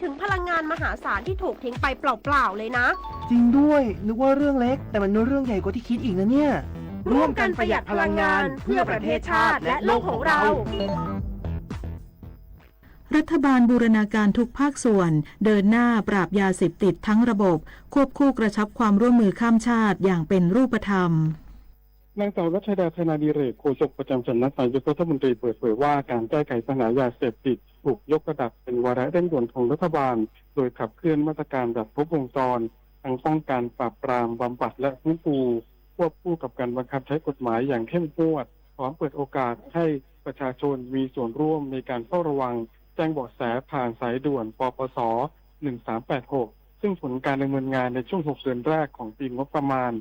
ถึงพลังงานมหาศาลที่ถูกทิ้งไปเปล่าๆเลยนะจริงด้วยนึกว่าเรื่องเล็กแต่มันเรื่องใหญ่กว่าที่คิดอีกนะเนี่ยร่วมกันประหยัดพลังงานเพื่อประเทศชาติและโลกของเรารัฐบาลบูรณาการทุกภาคส่วนเดินหน้าปราบยาเสพติดทั้งระบบควบคู่กระชับความร่วมมือข้ามชาติอย่างเป็นรูปธรรมนางสาวรัชดา ธนาดิเรกโฆษกประจำสำนักนายกรัฐมนตรีเปิดเผยว่าการแก้ไขปัญหายาเสพติดถูกยกระดับเป็นวาระเร่งด่วนของรัฐบาลโดยขับเคลื่อนมาตรการแบบครบวงจรทั้งป้องกันปราบปรามบำบัดและฟื้นฟูควบคู่กับการบังคับใช้กฎหมายอย่างเข้มงวดพร้อมเปิดโอกาสให้ประชาชนมีส่วนร่วมในการเฝ้าระวังแจ้งเบาะแสผ่านสายด่วนปปส. 1386ซึ่งผลการดำเนินงานในช่วง6เดือนแรกของปีงบประมาณ2569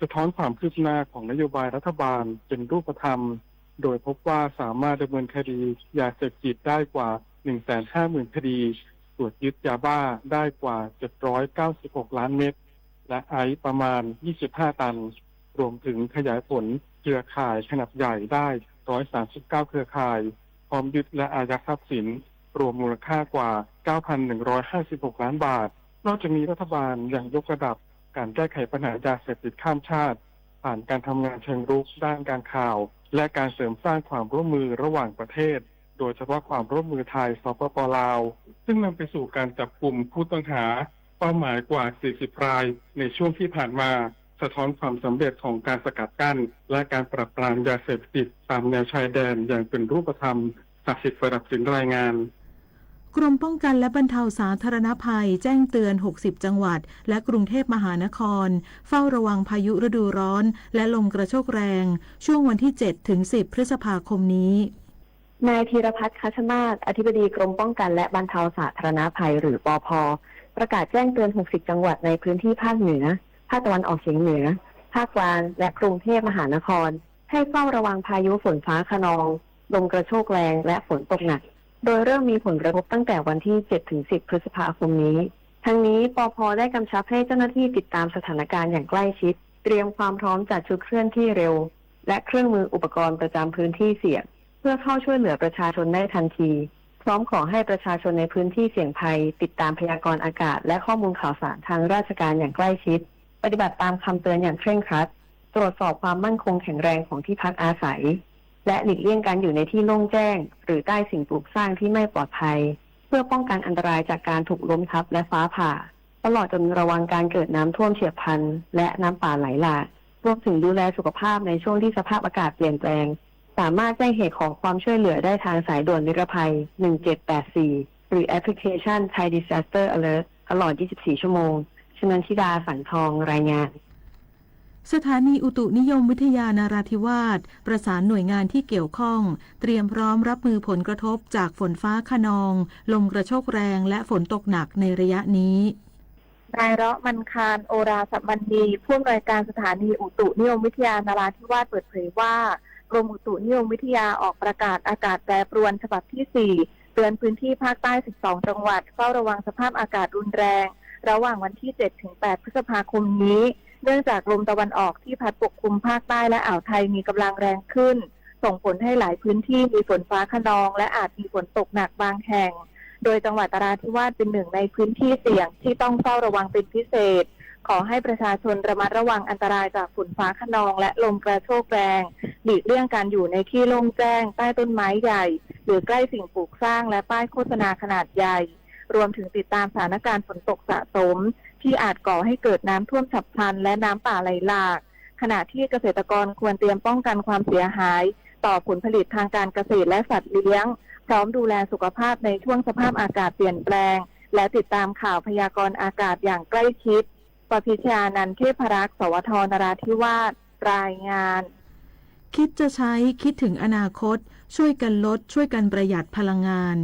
สะท้อนความคืบหน้าของนโยบายรัฐบาลเป็นรูปธรรมโดยพบว่าสามารถดำเนินคดียาเสพติดได้กว่า 150,000 คดีตรวจยึดยาบ้าได้กว่า796ล้านเม็ดและไอซ์ประมาณ25ตันรวมถึงขยายผลเครือข่ายขนาดใหญ่ได้139เครือข่ายพร้อมยึดและอายัดทรัพย์สินรวมมูลค่ากว่า 9,156 ล้านบาทนอกจากนี้รัฐบาลยังยกระดับการแก้ไขปัญหายาเสพติดข้ามชาติผ่านการทำงานเชิงรุกด้านการข่าวและการเสริมสร้างความร่วมมือระหว่างประเทศโดยเฉพาะความร่วมมือไทยสปป.ลาวซึ่งนำไปสู่การจับกลุ่มผู้ต้องหาเป้าหมายกว่า40รายในช่วงที่ผ่านมาสะท้อนความสำเร็จของการสกัดกั้นและการปราบปรามยาเสพติดตามแนวชายแดนอย่างเป็นรูปธรรมศักดิ์สิทธิ์ประดับสินรายงานกรมป้องกันและบรรเทาสาธารณภัยแจ้งเตือน60จังหวัดและกรุงเทพมหานครเฝ้าระวังพายุฤดูร้อนและลมกระโชกแรงช่วงวันที่7ถึง10พฤษภาคมนี้นายธีรพัฒน์ คัชมาศอธิบดีกรมป้องกันและบรรเทาสาธารณภัยหรือปภ.ประกาศแจ้งเตือน60จังหวัดในพื้นที่ภาคเหนือภาคตะวันออกเฉียงเหนือภาคกลางและกรุงเทพมหานครให้เฝ้าระวังพายุฝนฟ้าคะนองลมกระโชกแรงและฝนตกหนักโดยเริ่มมีผลกระทบตั้งแต่วันที่7ถึง10พฤษภาคมนี้ทั้งนี้ปภ.ได้กำชับให้เจ้าหน้าที่ติดตามสถานการณ์อย่างใกล้ชิดเตรียมความพร้อมจัดชุดเคลื่อนที่เร็วและเครื่องมืออุปกรณ์ประจำพื้นที่เสี่ยงเพื่อเข้าช่วยเหลือประชาชนได้ทันทีพร้อมขอให้ประชาชนในพื้นที่เสี่ยงภัยติดตามพยากรณ์อากาศและข้อมูลข่าวสารทางราชการอย่างใกล้ชิดปฏิบัติตามคำเตือนอย่างเคร่งครัดตรวจสอบความมั่นคงแข็งแรงของที่พักอาศัยและหลีกเลี่ยงการอยู่ในที่โล่งแจ้งหรือใต้สิ่งปลูกสร้างที่ไม่ปลอดภัยเพื่อป้องกันอันตรายจากการถูกล้มทับและฟ้าผ่าตลอดจนระวังการเกิดน้ำท่วมเฉียบพลันและน้ำป่าไหลหลากรวมถึงดูแลสุขภาพในช่วงที่สภาพอากาศเปลี่ยนแปลงสามารถแจ้งเหตุขอความช่วยเหลือได้ทางสายด่วนนิรภัย1784หรือแอปพลิเคชัน Thai Disaster Alert ตลอด24ชั่วโมงชนันชิดา สังทองรายงานสถานีอุตุนิยมวิทยานราธิวาสประสานหน่วยงานที่เกี่ยวข้องเตรียมพร้อมรับมือผลกระทบจากฝนฟ้าคะนองลมกระโชกแรงและฝนตกหนักในระยะนี้นายเราะห์มันคารโอราสัมบันดีผู้อำนวยการสถานีอุตุนิยมวิทยานราธิวาสเปิดเผยว่ากรมอุตุนิยมวิทยาออกประกาศอากาศแปรปรวนฉบับที่4เตือนพื้นที่ภาคใต้12จังหวัดเฝ้าระวังสภาพอากาศรุนแรงระหว่างวันที่7ถึง8พฤษภาคมนี้เนื่องจากลมตะวันออกที่พัดปกคลุมภาคใต้และอ่าวไทยมีกำลังแรงขึ้นส่งผลให้หลายพื้นที่มีฝนฟ้าคะนองและอาจมีฝนตกหนักบางแห่งโดยจังหวัดนราธิวาสเป็นหนึ่งในพื้นที่เสี่ยงที่ต้องเฝ้าระวังเป็นพิเศษขอให้ประชาชนระมัดระวังอันตรายจากฝนฟ้าคะนองและลมกระโชกแรงหลีกเลี่ยงการอยู่ในที่โล่งแจ้งใต้ต้นไม้ใหญ่หรือใกล้สิ่งปลูกสร้างและป้ายโฆษณาขนาดใหญ่รวมถึงติดตามสถานการณ์ฝนตกสะสมที่อาจก่อให้เกิดน้ำท่วมฉับพลันและน้ำป่าไหลหลากขณะที่เกษตรกรควรเตรียมป้องกันความเสียหายต่อผลผลิตทางการเกษตรและสัตว์เลี้ยงพร้อมดูแลสุขภาพในช่วงสภาพอากาศเปลี่ยนแปลงและติดตามข่าวพยากรณ์อากาศอย่างใกล้ชิดปพิชญานันท์ เทพรักษ์ สวท นราธิวาสรายงานคิดจะใช้คิดถึงอนาคตช่วยกันลดช่วยกันประหยัดพลังงาน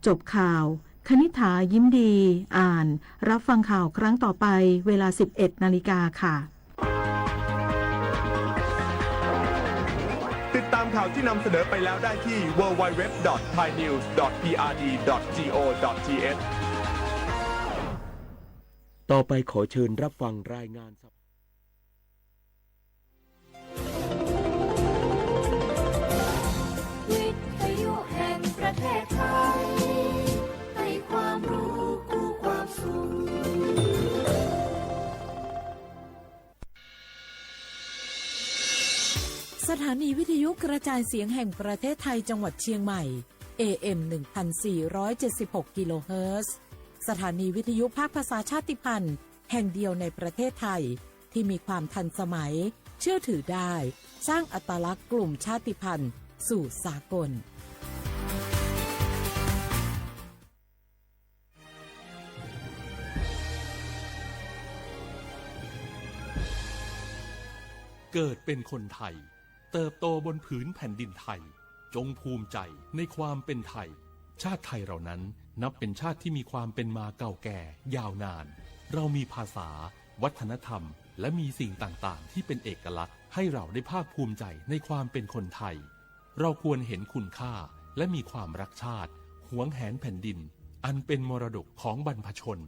จบข่าวคณิษฐายิ้มดีอ่านรับฟังข่าวครั้งต่อไปเวลา 11 นาฬิกาค่ะติดตามข่าวที่นำเสนอไปแล้วได้ที่ www.thainews.prd.go.th ต่อไปขอเชิญรับฟังรายงานวิทยุแห่งประเทศไทย สถานีวิทยุกระจายเสียงแห่งประเทศไทยจังหวัดเชียงใหม่ AM 1476 กิโลเฮิรตซ์สถานีวิทยุภาคภาษาชาติพันธุ์แห่งเดียวในประเทศไทยที่มีความทันสมัยเชื่อถือได้สร้างอัตลักษณ์กลุ่มชาติพันธุ์สู่สากลเกิดเป็นคนไทยเติบโตบนผืนแผ่นดินไทยจงภูมิใจในความเป็นไทยชาติไทยเรานั้นนับเป็นชาติที่มีความเป็นมาเก่าแก่ยาวนานเรามีภาษาวัฒนธรรมและมีสิ่งต่างๆที่เป็นเอกลักษณ์ให้เราได้ภาคภูมิใจในความเป็นคนไทยเราควรเห็นคุณค่าและมีความรักชาติหวงแหนแผ่นดินอันเป็นมรดกของบรรพชน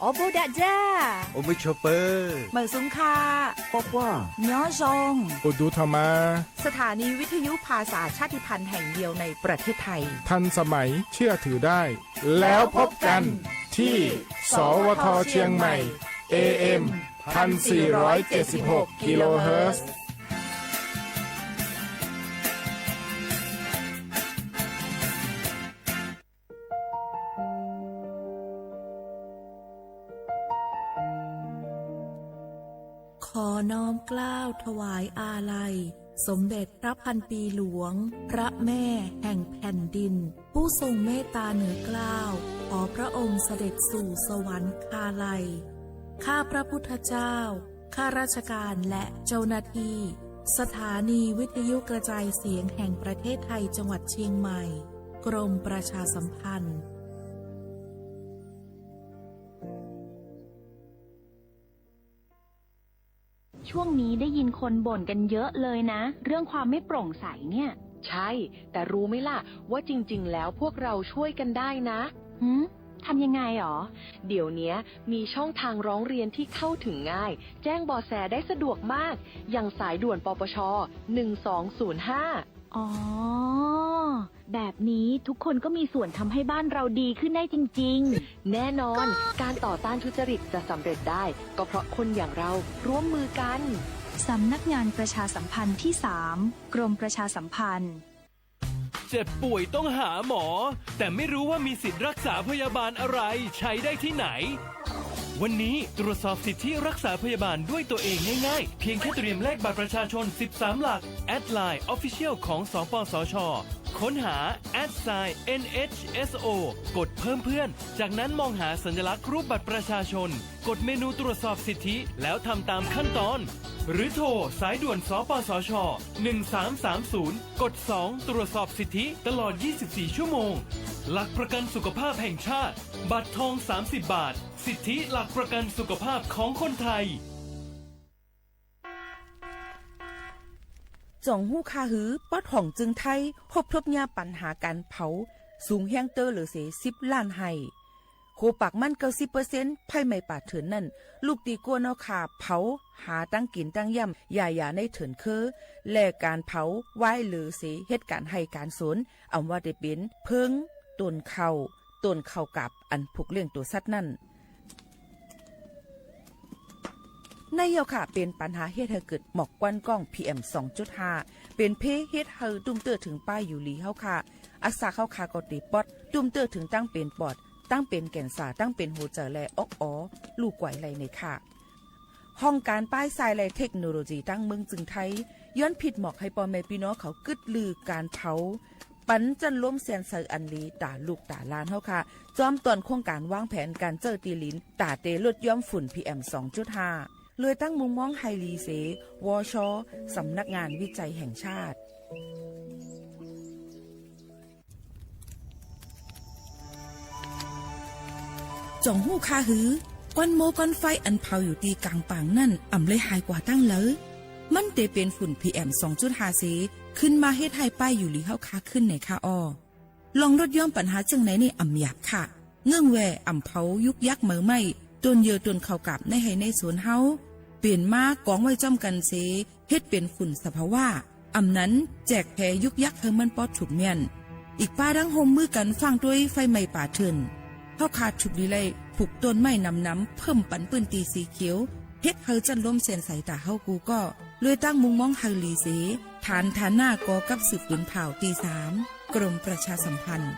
โอโบดะจ้า โอมิชเปอร์ เหมอซุงคา ป๊อกว่า เนาะซง อุดูธรรมา สถานีวิทยุภาษาชาติพันธุ์แห่งเดียวในประเทศไทยทันสมัยเชื่อถือได้ แล้วพบกันที่ สวทเชียงใหม่ AM 1476 กิโลเฮิรตซ์ขอน้อมเกล้าถวายอาลัยสมเด็จพระพันปีหลวงพระแม่แห่งแผ่นดินผู้ทรงเมตตาเหนือเกล้าขอพระองค์เสด็จสู่สวรรคาลัยข้าพระพุทธเจ้าข้าราชการและเจ้าหน้าที่สถานีวิทยุกระจายเสียงแห่งประเทศไทยจังหวัดเชียงใหม่กรมประชาสัมพันธ์ช่วงนี้ได้ยินคนบ่นกันเยอะเลยนะเรื่องความไม่โปร่งใสเนี่ยใช่แต่รู้ไหมล่ะว่าจริงๆแล้วพวกเราช่วยกันได้นะทำยังไงหรอเดี๋ยวนี้มีช่องทางร้องเรียนที่เข้าถึงง่ายแจ้งเบาะแสได้สะดวกมากอย่างสายด่วนปปช1205อ๋อแบบนี้ทุกคนก็มีส่วนทำให้บ้านเราดีขึ้นได้จริงๆแน่นอนการต่อต้านทุจริตจะสำเร็จได้ก็เพราะคนอย่างเราร่วมมือกันสำนักงานประชาสัมพันธ์ที่3กรมประชาสัมพันธ์เจ็บป่วยต้องหาหมอแต่ไม่รู้ว่ามีสิทธิ์รักษาพยาบาลอะไรใช้ได้ที่ไหนวันนี้ตรวจสอบสิทธิรักษาพยาบาลด้วยตัวเองง่ายๆเพียงแค่เตรียมเลขบัตรประชาชน13หลักแอดไลน์ Official ของสปสช.ค้นหา @NHSO กดเพิ่มเพื่อนจากนั้นมองหาสัญลักษณ์รูปบัตรประชาชนกดเมนูตรวจสอบสิทธิแล้วทำตามขั้นตอนหรือโทรสายด่วนสปสช1330กด2ตรวจสอบสิทธิตลอด24ชั่วโมงหลักประกันสุขภาพแห่งชาติบัตรทอง30 บาทสิทธิหลักประกันสุขภาพของคนไทยจ่องหู้คาหือป๊อดห่องจึงไทยพบญาปัญหาการเผาสูงแห้งเตอร์หรือเส10ล้านไห้โคปากมัน90%ไผ่ไม่ป่าเถินนั่นลูกตีกัวนอขาเผาหาตั้งกินตั้งย่ำอย่าในเถินคือแลกการเผาไว้หรือเสเหตุการให้การสนอำว่าได้เป็นเพิงต้นเข้ากับอันผูกเลี้ยงตัวสัตว์นั่นในเยาค่ะเป็นปัญหาเฮ็ดให้เกิดหมอกควันกล้อง PM 2.5 เป็นเพเฮ็ดให้ตุ้มเตอถึงป้ายอยู่หลีเฮาค่ะอักษาเข้าคากอติปอดตุ้มเตอถึงตั้งเป็นปอดตั้งเป็นแก่นสาตั้งเป็นหัวใจและลูกไหวไหลในค่ะห้องการป้ายทรายและเทคโนโลยีตั้งเมืองจึงไทยย้อนผิดหมอกให้พ่อแม่พี่น้องเขากึดลือการเผาปันจันล้มเสียนเซออันลีตาลูกตาลานเฮาค่ะจอมตอนโครงการวางแผนการเจอตีลินตาเตลดย่อมฝุ่น PM 2.5 เลยตั้งมุมมองไฮรีเสวชสำนักงานวิจัยแห่งชาติจ่องหู้คาหือก้อนโมก้อนไฟอันเผาอยู่ตีกลางป่างนั่นอ่ำเลยหายกว่าตั้งเลยมันเตเป็นฝุ่น PM 2.5 เสขึ้นมาเฮ็ดให้ป้ายอยู่ลีเฮาคาขึ้นในค่าลองลดย่อมปัญหาจังไหนในอ่ำหยาบค่ะเงื่องแวอ่ำเผายุกยักเหมือไม่ต้นเยอต้นเข้ากับในให้ในสวนเฮาเปลี่ยนมากองไว้จ้อมกันเสเฮ็ดเป็นฝุ่นสภาวะ อำนั้นแจกแผยุกยักเฮมันปอดฉุบเมียนอีกป้าดังโฮมมือกันฟังด้วยไฟไหม้ป่าเถินเฮาขาดฉุบดีไลผูกต้นไม้น้ำเพิ่มปันปืนตีสีเขียวเฮ็ดเฮาจันล้มเส้นสายตาเฮากูก็เลยตั้งมุงมองเฮาลีเสฐานหน้ากอกับสืบปืนเผาตี3กรมประชาสัมพันธ์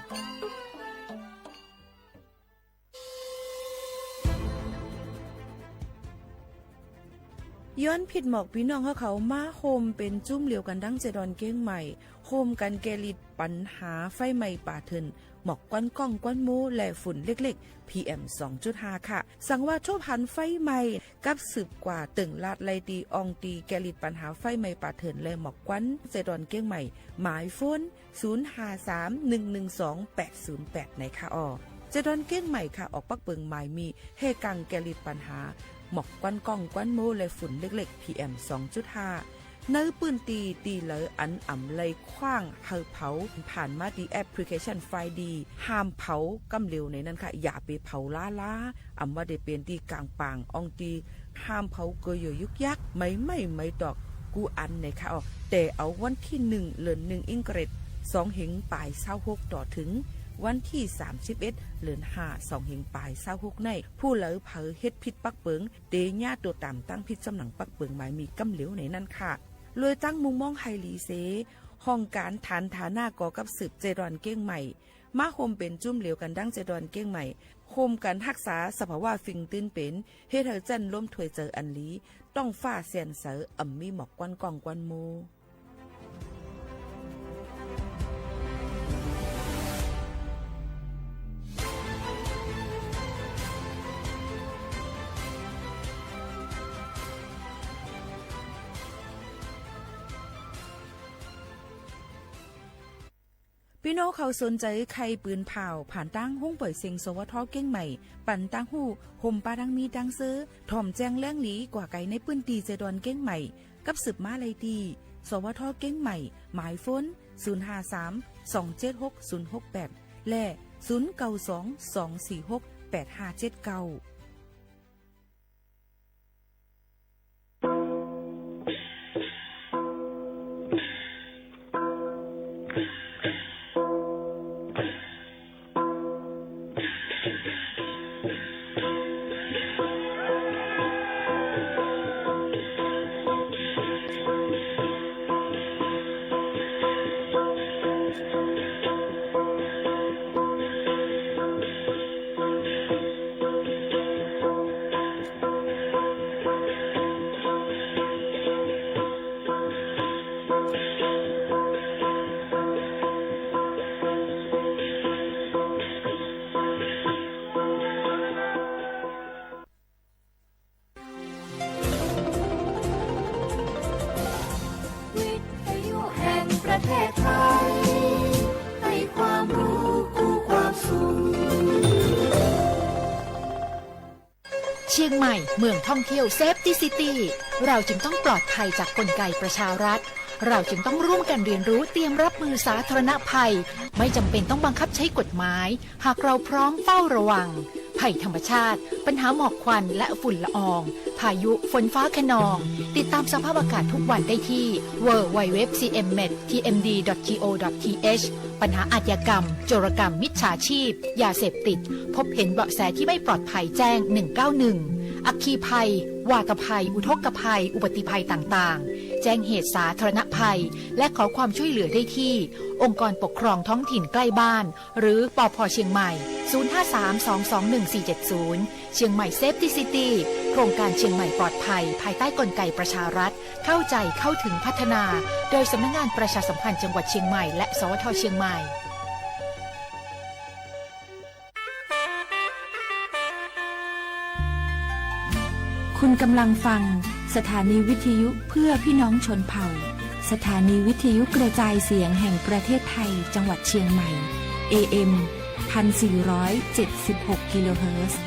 ย้อนผิดหมอกพี่น้องเขามาโฮมเป็นจุ้มเหลียวกันดังเจดอนเก้งใหม่โฮมกันแกลิดปัญหาไฟไหม้ป่าเถินหมอกก้อนก้องก้อนมูและฝุ่นเล็กๆ PM 2.5 ค่ะสั่งว่าทั่วพันไฟไหม้กับสืบกว่าตึงลาดไลตีอองตีแกลิดปัญหาไฟไหม้ป่าเถินและหมอกก้อนเจดอนเก้งใหม่หมายโฟน0531128808ในค่ะเจดอนเก้งใหม่ค่ะออกปักเปิงหมายมีเฮกังแกลิดปัญหาหมอกก้อนก้องก้อนโมและฝุ่นเล็กๆ PM 2.5 เนื้อปืนตีเหลออันอ่ำเลยคว้างเฮาเผาผ่านมาดีแอปพลิเคชันไฟดีห้ามเผากำเร็วในนั้นค่ะอย่าไปเผาล้าอ่ำว่าได้เป็นตีกลางปางอองตีห้ามเผาเกยยุกยักไม่ดอกกูอันในค่ะแต่เอาวันที่1เดือน1อิงเกรด2เหงปลาย26ต่อถึงวันที่31เดือน5 2เหงปลาย26ในผู้เหลอเผาเฮ็ดผิดปักเปิงเตญาตัวตามตั้งผิดสำนังปักเปิงหมายมีกำเหลวในนั้นค่ะเลยตั้งมุงมองไฮลีเซห้องการฐานฐานาก่อกับสืบเจดอนเก้งใหม่มาโฮมเป็นจุ่มเหลวกันดังเจดอนเก้งใหม่โฮมกันรักษาสภาวะฟิงตื้นเป็นเฮ็ดให้จันล้มถวยเจออันลีต้องฟ้าเสียนเสออ่ำมีหมอกก้อนกองก้อนโมพี่น้องเขาสนใจใครปืนเผาผ่านตั้งห้องเปิดเซ็งสวทเก้งใหม่ปั่นตั้งหูห่มปลาดังมีดังซื้อถ่อมแจงแล้งหลีกว่าไก่ในปืนตีเจดอนเก้งใหม่กับสืบมาเลยดีสวทเก้งใหม่หมายฝน0532760068และ0922468579ประเทศไทยให้ความรู้คู่ความสุขเชียงใหม่เมืองท่องเที่ยวเซฟตี้ซิตี้เราจึงต้องปลอดภัยจากกลไกประชารัฐเราจึงต้องร่วมกันเรียนรู้เตรียมรับมือสาธารณภัยไม่จำเป็นต้องบังคับใช้กฎหมายหากเราพร้อมเฝ้าระวังภัยธรรมชาติปัญหาหมอกควันและฝุ่นละอองพายุฝนฟ้าคะนองติดตามสภาพอากาศทุกวันได้ที่ www.cmmet.tmd.go.th ปัญหาอาชญากรรมโจรกรรมมิจฉาชีพยาเสพติดพบเห็นเบาะแสที่ไม่ปลอดภัยแจ้ง191อัคคีภัยวาตภัยอุทกภัยอุบัติภัยต่างๆแจ้งเหตุสาธารณภัยและขอความช่วยเหลือได้ที่องค์กรปกครองท้องถิ่นใกล้บ้านหรือปภ.เชียงใหม่0532211470เชียงใหม่เซฟตี้ซิตี้โครงการเชียงใหม่ปลอดภัยภายใต้กลไกประชารัฐเข้าใจเข้าถึงพัฒนาโดยสำนักงานประชาสัมพันธ์จังหวัดเชียงใหม่และสวท.เชียงใหม่คุณกำลังฟังสถานีวิทยุเพื่อพี่น้องชนเผ่าสถานีวิทยุกระจายเสียงแห่งประเทศไทยจังหวัดเชียงใหม่ AM 1476 กิโลเฮิรตซ์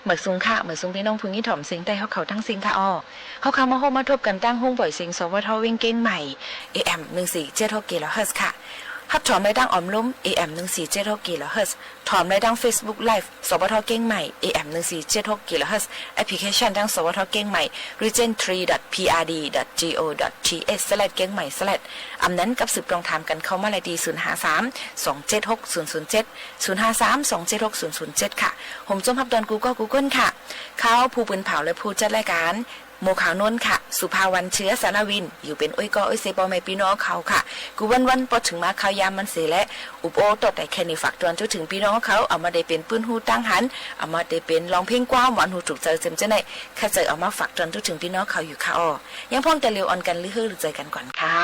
เหมือนซุงค่ะเหมือนซุงพี่น้องพึ่งยี่ถ่อมสิงแต่เขาทั้งสิงค่ะเขามาโฮมาทบกันตั้งห้องบ่อยสิงสวทวิ่งเก้งใหม่ AM 1476กิโลเฮิรตซ์ค่ะฮับถอมได้ดังออมล้ม AM 1476กิโลเฮิรตซ์ถอมได้ดัง Facebook Live สวทเก้งใหม่ AM 1476กิโลเฮิรตซ์แอปพลิเคชันดังสวทเก้งใหม่ region3.prd.go.th/ เก้งใหม่อำนั้นกับสืบตรงถามกันเข้ามาเลยดี053-276-007 053-276-007 ค่ะผมจมพับดอนGoogle ค่ะเขาผู้ปืนเผาและผู้จัดรายการโมขาวนนท์ค่ะสุภาวันเชื้อสารวินอยู่เป็นอ้อยก็อ้อยเซปอไม่พี่น้องเขาค่ะกูวันพอถึงมาข่าวยามมันเสียและอุปโอตดแต่แค่นี้ฝากตอนจนถึงพี่น้องเขาเอามาได้เป็นปืนหูตั้งหันเอามาได้เป็นลองเพลงกว้างหวานหูจุกเจอเจมเจไหนแค่เจอเอามาฝากตอนจนถึงพี่น้องเขาอยู่ค่ะยังพ้องแต่เร็วออนกันหรือเจอกันก่อนค่ะ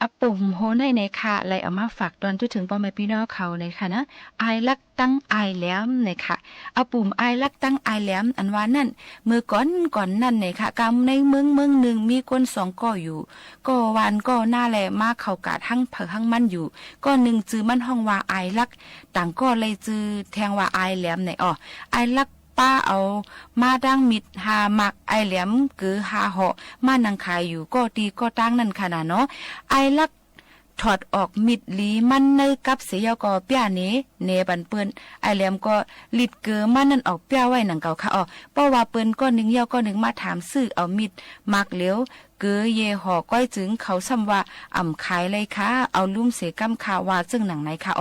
อปุ่มโหในในค่ะไลเอามาฝากตอนจุดถึงพ่อแม่พี่น้องเขาในค่ะนะไอลักตั้งไอแหลมในค่ะเอาปุ่มไอลักตั้งไอแหลมอันว่านั่นมือก่อนนั่นในค่ะกำในเมืองหนึ่งมีคนสองก่ออยู่ก็วานก็หน้าแลมาเข้ากาดหั่งเผอหั่งมันอยู่ก็หนึ่งจื้อมันห้องว่าไอลักต่างก็เลยจื้อแทงว่าไอแหลมในไอลักป้าเอามาดังมิดหามักไอแหลมกือหาเหาะมานังขายอยู่ก็ตีก็ตั้งนั่นขนาดเนาะไอลักถอดออกมิดหลีมันในกับเสียก็เปียเนบันเปิ้นไอแหลมก็ลิดเกือมันนั่นออกเปียไว้หนังเก่าค่ะเพราะว่าเปิ้นก็หนึ่งเยาก็หนึ่งมาถามซื้อเอามิดมักเหลียวเกือเยหอก้อยจึงเขาซ้ำว่าอ่ำขายเลยค่ะเอาลุ่มเสกำคาว่าจึงหนังไหนค่ะ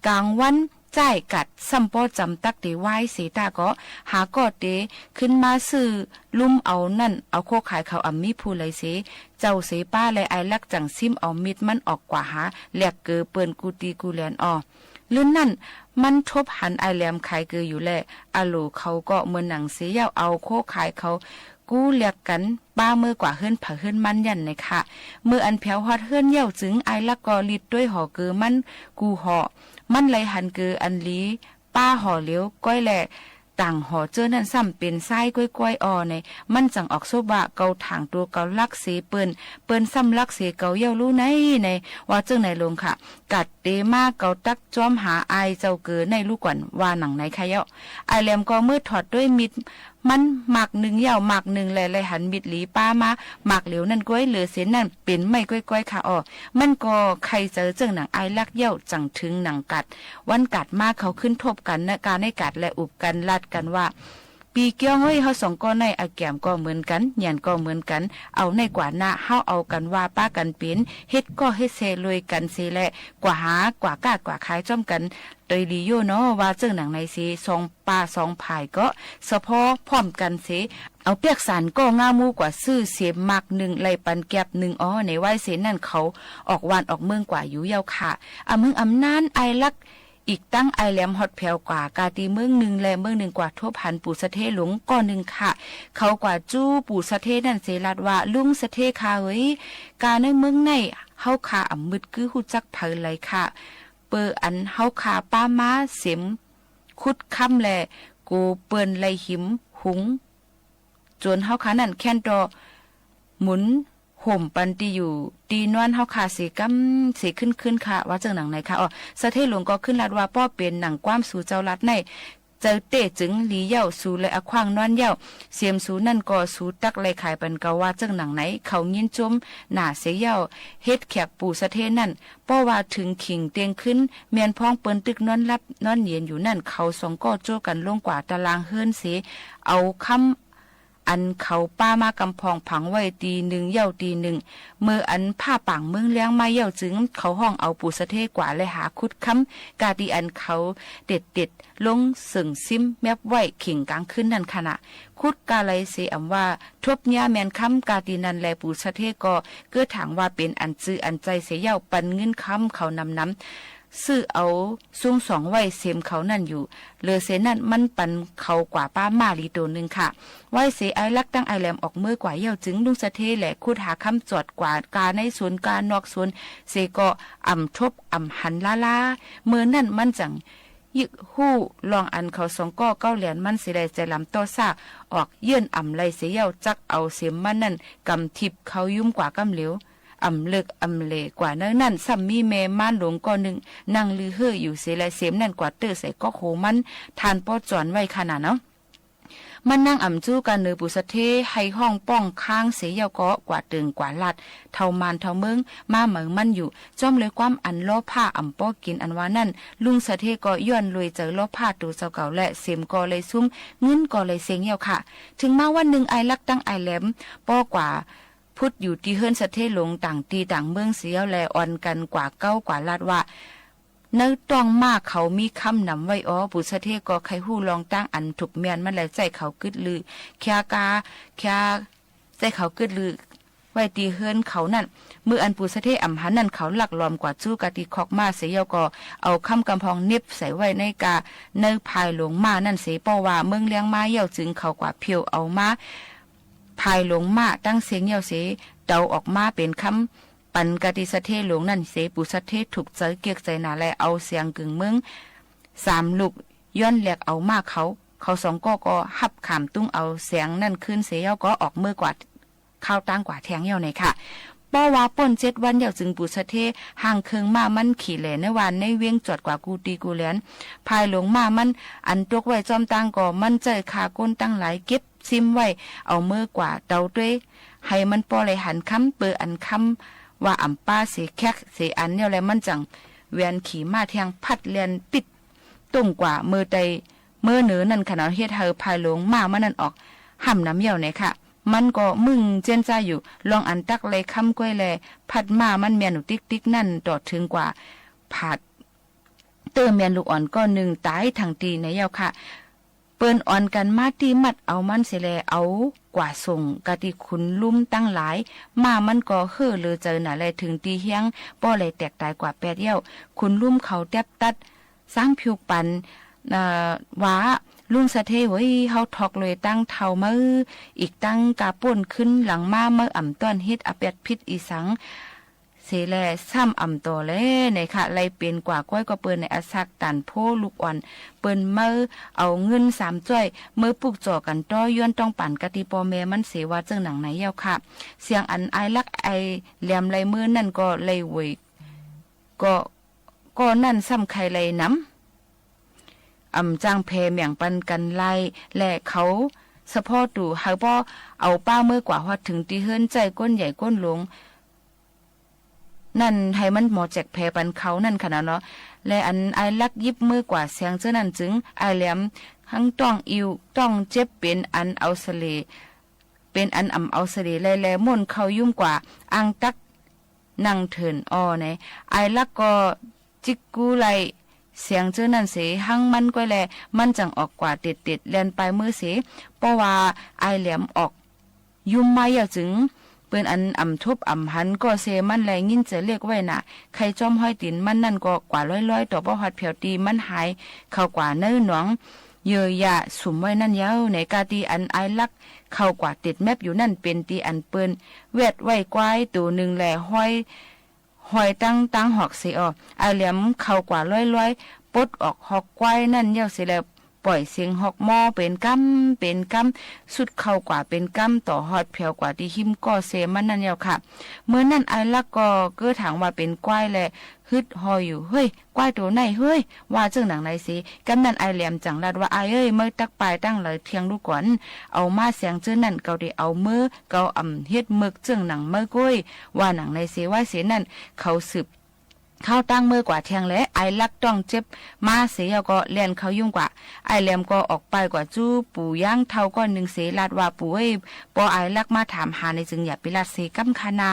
กลางวันจ่ายกัดซัมปอจำตักเดไว้เสตาก็หากอดเดขึ้นมาซื้อลุ่มเอานั่นเอาโคขายเขาอัมมีผู้เลยเสเจ้าเสป้าเลยไอลักจังซิมเอามิดมันออกกว่าหาแหลกเกอเปิ้นกูตีกูแลนลื่นนั่นมันทบหันไอแหลมขายเกออยู่แลอาโลเขาก็เหมือนหนังเสียเอาโคขายเขากูเรียกกันป้าเมื่อกว่าเฮิรนผาเฮิรนมันยันเลยค่ะเมื่ออันแผวฮอดเฮิรนเย่าจึงไอลักกอลิดด้วยหอเกอมันกูหอมันไหลหันเกืออันลีป้าห่อเลี้ยวก้อยแหละต่างห่อเจอนั่นซ้ำเป็นไส้ก้อยในมันจังออกโซบะเกาถางตัวเกาลักเสเปิ้นซ้ำลักเสเกาเย้ารู้ในว่าเจ้าไหนลงค่ะกัดเตมาเกาตักจอมหาไอเจ้าเกือในลูกกวนว่าหนังไหนค่ะเย้าไอแหลมก็มืดถอดด้วยมิดมันหมักหนึ่งเย่าหมักหนึ่งแลหันมิดหลีป้ามาหมักเหลวนั่นก้อยเหลือเสียนั่นเป็นไม่ก้อยค่ะมันก็ใครเจอเจิงหนังไอลักเย่าจังถึงหนังกัดวันกัดมาเขาขึ้นทบกันนะการให้กัดและอุบกันลัดกันว่าปีเกี้ยวเฮ้ยเขาสองก็ในอาแกมก็เหมือนกันหยันก็เหมือนกันเอาในกว่าหน้าเฮาเอากันว่าป้ากันเป็นเฮ็ดก็เฮ็ดเซลวยกันเซแลกว่าหากว่ากล้ากว่าขายจ้อมกันโดยดีโยเนาะว่าเจิงหนังในซีสองปลาสองผายก็สะพอพร้อมกันเสเอาเปียกสารก็ง่ามูกว่าซื้อเสียมักหนึ่งไหลปันแก็บหนึ่งในไหวเสนั่นเขาออกวานออกเมืองกว่าอยู่ยาวค่ะมึงอำนานไอลักอีกตั้งไอแหลมฮอดแผวกว่ากาตีเมืองหนึ่งและเมืองหนึ่งกว่าทั่วพันปู่สะเทหลงก้อนหนึ่งค่ะเขากว่าจู้ปู่สะเทนั่นเสลัดว่าลุงสะเทค่ะเฮ้ยกาในเมืองในเฮาขาอ่ำมึดคือหูจักเผยเลยค่ะเปออันเฮาขาป้าม้าเสียมคุดค่ำแลกูเปิ้นไหลหิมหุงจนเฮาขานั่นแค่นดอหมุนห่มปันตีอยู่ตีนวนเฮาขาเสกำเสขึ้นค่ะว่าจังหนังไหนค่ะสะเทหลวงก็ขึ้นลัดว่าป้อเป็นหนังความสู่เจ้าลัดในเจอเตะจึงหลีเย่าสู่และอควางนอนเย่าเสียมสู่นั่นก็สู่ตักไหลขายปันเกาว่าจังหนังไหนเขายินจมหน้าเสียเย่าเฮ็ดแขกปู่สะเทนั่นป้อว่าถึงขิงเตียงขึ้นเมียนพ้องเปิ้นตึกนอนรับนอนเย็นอยู่นั่นเขาสองก็โจกันลงกว่าตารางเฮิรนเสเอาคำอันเขาป้ามากำพองผังไว้ตีหนึ่งเย่าตีหนึ่งเมื่ออันผ้าป่างเมืองเลี้ยงมาเย่าจึงเขาห้องเอาปู่สะเทกว่าเลยหาคุดค้ำกาดีอันเขาเด็ดลงสึ่งซิมแมบไว้ขิงกลางขึ้นนั่นขณะคุดกาไลเสอำว่าทบยาแมนค้ำกาดีนันแลปู่สะเทก็เกื้อถางว่าเป็นอันจื้ออันใจเสียเย่าปันเงินค้ำเขานำซื้อเอาซุ้งสองไว้เสมเขานั่นอยู่เลอเสนั่นมันปันเขากว่าป้ามาลีโตนึงค่ะไว้เสไอลักตั้งไอแหลมออกมือกว่าเย่าจึงลุงสะเทแหละคูดหาคำจอดกว่ากาในสวนกานอกสวนเสก็อ่ำทบอ่ำหันลาเมื่อนั่นมันจังยึกหู้ลองอันเขาสองก็เก้าเหรียญมันสิได้ใจลำต่อซากออกเยื่นอ่ำไหลเสียเย่าจักเอาเสียมมันนั่นกำทิบเขายุ่มกว่ากำเหลียวอำเลิกอำเลกว่านั่นซ้ำมีแม่ม่านหลวงก็หนึ่งนั่งลือเฮ่ออยู่เสียและเสียมนั่นกว่าเตอใส่ก็โหมันทานป้อจอนไว้ขนาดเนาะมันนั่งอ่ำจู้กันเนือปุสะเทให้ห้องป้องค้างเสียเยาก็กว่าตึงกว่าลัดเท่ามานเท่าเมืองมาเหมืองมันอยู่จ้อมเลยความอันล้อผ้าอ่ำป้อกินอันว่านั่นลุงสะเทก็ย้อนลุยเจอล้อผ้าตูเจ้าเก่าและเสียมก็เลยซุ้มเงินก็เลยเสียงเยาค่ะถึงมาวันหนึ่งไอลักตั้งไอแหลมป้อกว่าพุทธอยู่ที่เฮิรนสะเทหลงต่างตีต่างเมืองเสียวแลอ่อนกันกว่าเก้ากว่าลาดว่าเนื้อต้องมากเขามีคำนำไว้ปุสะเทก็ใครหู้ลองตั้งอันถูกเมียนมันแล้วใจเขากึดลือแค่ใจเขากึดลือไว้ตีเฮิรนเขานั่นมืออันปุสะเทอำหันนั่นเขาหลักล้อมกว่าจู้กะตีคอกมาเสียก็เอาคำกำพองเน็บใส่ไว้ในกาเนื้อภายหลงมานั่นเสียป้อว่าเมืองเลี้ยงมาเย่าจึงเขากว่าเพียวเอามาภายหลงมาตั้งเสียงเยาเสเดาออกมาเป็นคำ ปันกะติสะเทหลวงนั่นเสปุสะเทถูกใจเกียกใจหนาแลเอาเสียงกึ่งเมือง3ลูกย้อนแหลกเอามากเขาสองก็หับขามตุ้งเอาเสียงนั่นขึ้นเสียก็ออกมือกว่าข้าวตั้งกว่าแทงเหี่ยวในค่ะป้อว่าป่น7วันเหี่ยวจึงปุสะเทห่างเคืองมามันขี่แหลในวันในเวียงจอดกว่ากูตีกูแหลนภายหลงมามันอันตกไว้จอมตั้งก็มันใจขาก้นตั้งหลายเก็บซิมไว้เอามือกว่าเตาด้วยให้มันปอเลยหันคำเปิดอันคำว่าอ่ำป้าเสียแคกเสียอันเนี่ยแหละมันจังเวียนขี่มาแทงพัดเลียนปิดตรงกว่ามือใดเมื่อเหนือนั่นขนาดเฮ็ดเฮอภายหลงมามันนั่นออกห่ำน้ำเหี่ยวไหนค่ะมันก็มึงเจนใจอยู่ลองอันตักเลยคำก้อยแลพัดมามันเมียนหนูติ๊กนั่นตอดถึงกว่าผัดเติมเมียนลูกอ่อนก็หนึ่งตายทางตีในเหี่ยวค่ะเปิ้นอ่อนกันมาตีมัดเอามันเสแลเอากว่าส่งกะติขุนลุ่มตั้งหลายมามันก็เฮ่อเลยเจอหน่ะแลถึงตีเฮียงป้อเลยแตกตายกว่า8เหี่ยวขุนลุ่มเขาแทบตัดสร้างผิวปันว่าลุงสะเทเว้ยเฮาทอกเลยตั้งเท่ามืออีกตั้งกาป่นขึ้นหลังมาเมื่ออ่ำต้อนเฮ็ดอเป็ดพิษอีสังเสแลซ้ำอ่ำต่อเลยในค่ะไล่เป็นกว่าก้อยก็เปิ้นในอาซักตันโพลูกอ่อนเปิ้นเมื่อเอาเงิน3จ้อยเมื่อปลูกจ่อกันต้อย้อนต้องปั่นกะติปอแม่มันเสว่าจังหนังไหนเย้าค่ะเสียงอันไอลักไอแหลมไลมือนั่นก็ไลเวยก็นั่นซ้ำไข่ไลน้ำจ้างเพเมียงปันกันไล่และเขาสะพอดูเฮาบ่เอาป้าเมื่อกว่าฮอดถึงตีเฮิรนใจก้นใหญ่ก้นหลงนั่นให้มันหมอแจกเพปันเขานั่นขนาดเนาะและอันไอลักยิบมือกว่าเสียงเจ้านั่นจึงไอแหลมทั้งต้องอิวต้องเจ็บเป็นอันเอาสะเลเป็นอันเอาสะเลแลม่นเขายุ่งกว่าอังตักนั่งเถินอ้อในไอลักก็จิกกูไลเสียงเจ้านั่นเสหังมันก็แลมันจังออกกว่าเด็ดแล่นไปมือเสเพราะว่าไอแหลมออกยุ่มมาอย่าจึงเปิ้นอันทุบหันก็เสมันแลยินจะเรียกไว้น่ะใครจอมห้อยตินมันนั่นก็กว่าร้อยต่อบ่ฮอดเผียวตีมันหายเข้ากว่าเนื้อหนองเยอะยะสุมไว้นั่นยาวในกาตีอันไอลักเข้ากว่าติดแมปอยู่นั่นเป็นตีอันเปิ้นเวทไว้กวายตัวนึงแลห้อยตั้งหอกเสียไอเหลี่ยมเข้ากว่าร้อยปดออกหอกไกวนั่นเย้าเสียแล้วปล่อยเสียงหอกหม้อเป็นกำสุดเข้ากว่าเป็นกำต่อฮอดเพียวกว่าที่หิมก็เซมันนั่นเย้าค่ะเมื่อนั่นไอลักก็เกื้อถางว่าเป็นกวายแลฮึดหออยู่เฮ้ยกวายตัวไหนเฮ้ยว่าเจ้าหนังไหนสิกำนันไอเหลี่ยมจังลัดว่าไอเอ้ยเมื่อตักปลายตั้งเลยเทียงลูกก่อนเอามาเสียงเจ้านั่นเกาได้เอามือเกาเฮ็ดมึกเจ้าหนังเมื่อก้อยว่าหนังในเสว่าเสียนั่นเขาสืบเข้าตั้งมือกว่าเทียงและไอลักต้องเจ็บมาเสียก็เลียนเขายุ่งกว่าไอแหลมก็ออกไปกว่าจู้ปู่ย่างเท่าก็1เสลาดว่าปู่เอ้ยปอไอลักมาถามหาในจึงอย่าไปลาดเสกำคานา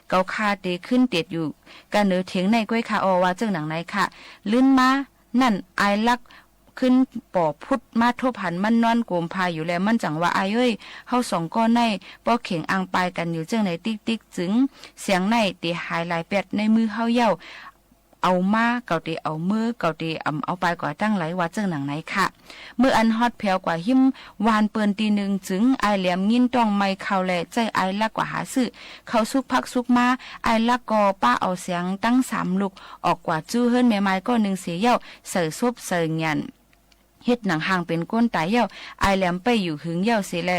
เกาคาเตขึ้นเตียดอยู่กันเนือเถียงในก้อยคาอว่าเจ้าหนังไหนค่ะลื่นมานั่นไอลักขึ้นป่อพุดมาทบหันมันนอนโกมพาอยู่แล้วมันจังว่าไอเอ้ยเฮา2ก้อนในป้อเข่งอังปายกันอยู่เจ้าไหนติ๊กจึงเสียงในตีหายหลายเป็ดในมือเฮาเย้าเอามาเกาตีเอามือเกาตีเอาไปกว่าตั้งหลายว่าเจ้าหนังไหนค่ะเมื่ออันฮอดแผวกว่าหิมวานเปิ้นตีหนึ่งจึงไอแหลมยินต้องไม่เข้าแลใจไอลักกว่าหาซื้อเขาสุกพักสุกมาไอลักก็ป้าเอาเสียงตั้ง3ลูกออกกว่าจู้เฮิรนแม่ไม้ก็1เสียเย้าเสือซบเสือหยันเฮ็ดหนังห่างเป็นก้นตายเย้าไอแหลมไปอยู่หึงเย้าเสียแล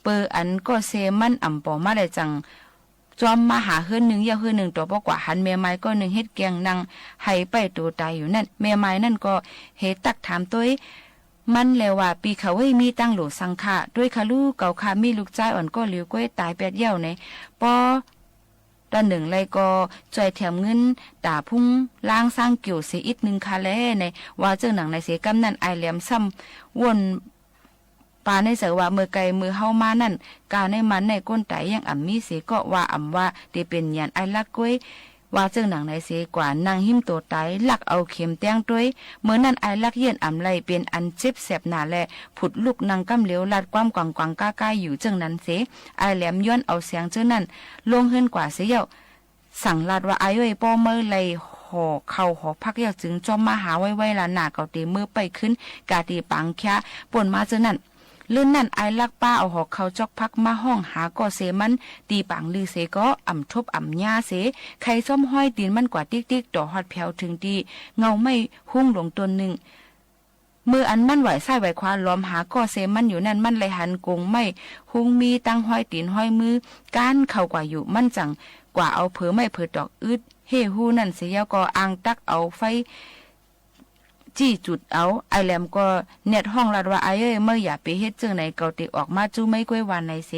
เปออันก็เซมันปอมาได้จังจอมมาหาเฮือน1เย้าเฮือน1ตัวบ่กว่าหันแม่ไม้ก็1เฮ็ดแกงนางให้ไปตัวตายอยู่นั่นแม่ไม้นั่นก็เฮ็ดตักถามตัวมันแล้วว่าปีเขาเว้ยมีตั้งโหลสังฆะด้วยค่ะลูกเก่าค่ะมีลูกชายอ่อนก็เหลียวก้อยตาย8เย้าในปอตอนหนึ่งเลยก็จ่อยแถมเงินตาพุ่งล้างสร้างเกี่ยวเสียอีก1ค่ะแลในว่าเจ้าหนังในเสียกำนั่นไอแหลมซ้ำวนปาในเสือว่ามือไกลมือเฮามานั่นกาในมันในก้นไตยังมีเสก็ว่าว่าได้เป็นยันไอลักก้วยว่าเจ้าหนังในเสกว่านางหิมตัวไตลักเอาเข็มแต้งด้วยเมื่อนั้นไอลักเย็นไลเป็นอันเจ็บแสบหนาแลผุดลูกนางกำเหลียวลาดความกวางก้าอยู่เจ้านั้นเสไอแหลมย้อนเอาเสียงเจ้านั้นลงเฮิรนกว่าเสียเย้าสั่งลาดว่าไอเอ้ยป้อเมื่อไลห่อเข่าห่อพักเย้าจึงจอมมาหาไว้ละหน้าเกาตีมือไปขึ้นกาตีปังแค่ป่นมาเจ้านั้น เลื่อนนั่นไอลักป้าเอาหอกเขาจอกพักมาห้องหาก่อเสมันตีปังลือเสก็อ่ำทบอ่ำยาเสใครส้มห้อยตีนมันกว่าติ๊กๆต่อฮอดแผวถึงดีเงาไม่หุ้งลงตัวหนึ่งมืออันมันไหวไส้ไหวควาล้อมหาก่อเสมันอยู่นั่นมันเลยหันกงไม่หุ้งมีตั้งห้อยตีนห้อยมือก้านเข้ากว่าอยู่มันจังกว่าเอาเผอไม่เผอดอกอึดเฮฮูนั่นเสียก็อ่างตักเอาไฟจี้จุดเอาไอแหลมก็เน็ตห้องลัดว่าไอเอ้ยเมื่ออย่าไปเฮ็ดเจิงไหนเกาติออกมาจู้ไม่กล้วยวันไหนเส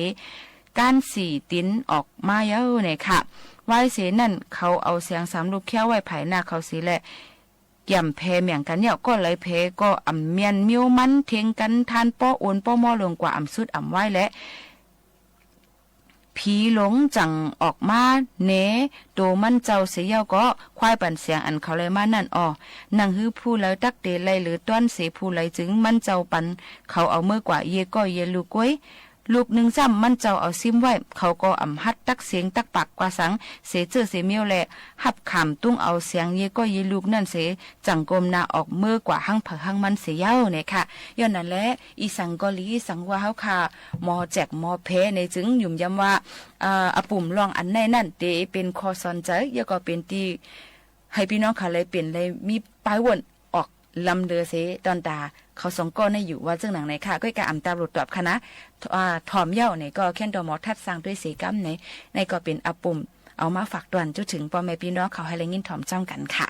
การสี่ติ้นออกมาเยอะเนี่ยค่ะไว้เสนั่นเขาเอาเสียงสามลูกแค่ไว้ไผ่หน้าเขาสีแหละย่ำแพเหมียงกันเนี่ยก็เลยเพก็อ่ำเมียนเมียวมันเทงกันทานป้อโอนป้อมอลงกว่าอ่ำสุดอ่ำไว้และผีหลงจังออกมาเนโตมันเจ้าเสียก็ควายปั่นเสียงอันเขาเลยมานั่นอ้อนังฮื้อผู้เลยตักเตไลหรือต้อนเสผู้เลยจึงมันเจ้าปันเขาเอาเมื่อกว่าเยก็เยลูกก้วยลูกหนึ่งซ้ำมันเจ้าเอาซิมไว้เขาก็อ่ำฮัดตักเสียงตักปากกว่าสังเสเจอเสเมียวแหละหับขามตุ้งเอาเสียงเยก็เยลูกนั่นเสจังกลมนาออกเมื่อกว่าหั่งเผอหั่งมันเสียเย้าเนี่ยค่ะย้อนนั่นแหละอีสังกอลีสังว่าเฮาค่ะหมอแจกหมอเพในจึงยุ่มย้ำว่าอปุ่มลองอันในนั่นเตเป็นคอสอนใจแล้วก็เป็นที่ให้พี่น้องค่ะเลยเป็นเลยมีป้ายวนออกลำเดือเสตอนตาเขาสองก้อนในอยู่ว่าเจ้าหนังไหนค่ะก็การอ่ำตาหลุดตอบค่ะนะถอมเย้าเนี่ยก็แค่นดอมอทัดสร้างด้วยเสกัมในก็เป็นอปุ่มเอามาฝากตวนจนถึงพ่อแม่พี่น้องเขาให้แรงยินถอมจ้ำกันค่ะ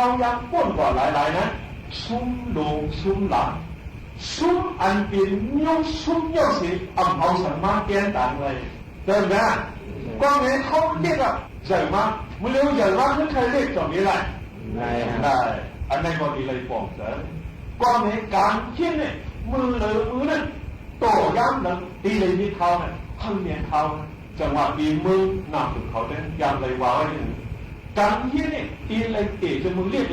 เขายังป้นกว่าหลายๆนะซุ้มลงซุ้มหลังซุ้มอันเป็นนิ้วซุ้มเยอะสิเอาเอาสัมมาแกนต่างเลยเดินนะก็เงี้ยเขาเรียกอะใหญ่มากไม่รู้ใหญ่มากขึ้นใครเรียกตรงนี้เลยได้อันในบริเลยบอกเสร็จก็เงี้ยการคิดเนี่ยมือนั่นโตย้ำนั่นตีเลยที่เขาเนี่ยเขาเนี่ยเขาจังหวะปีมือหนักถึงเขาเนี่ยยำเลยว่าไว้หนึ่งการคิดเนี่ยตีเลยเตะจนมือเรียก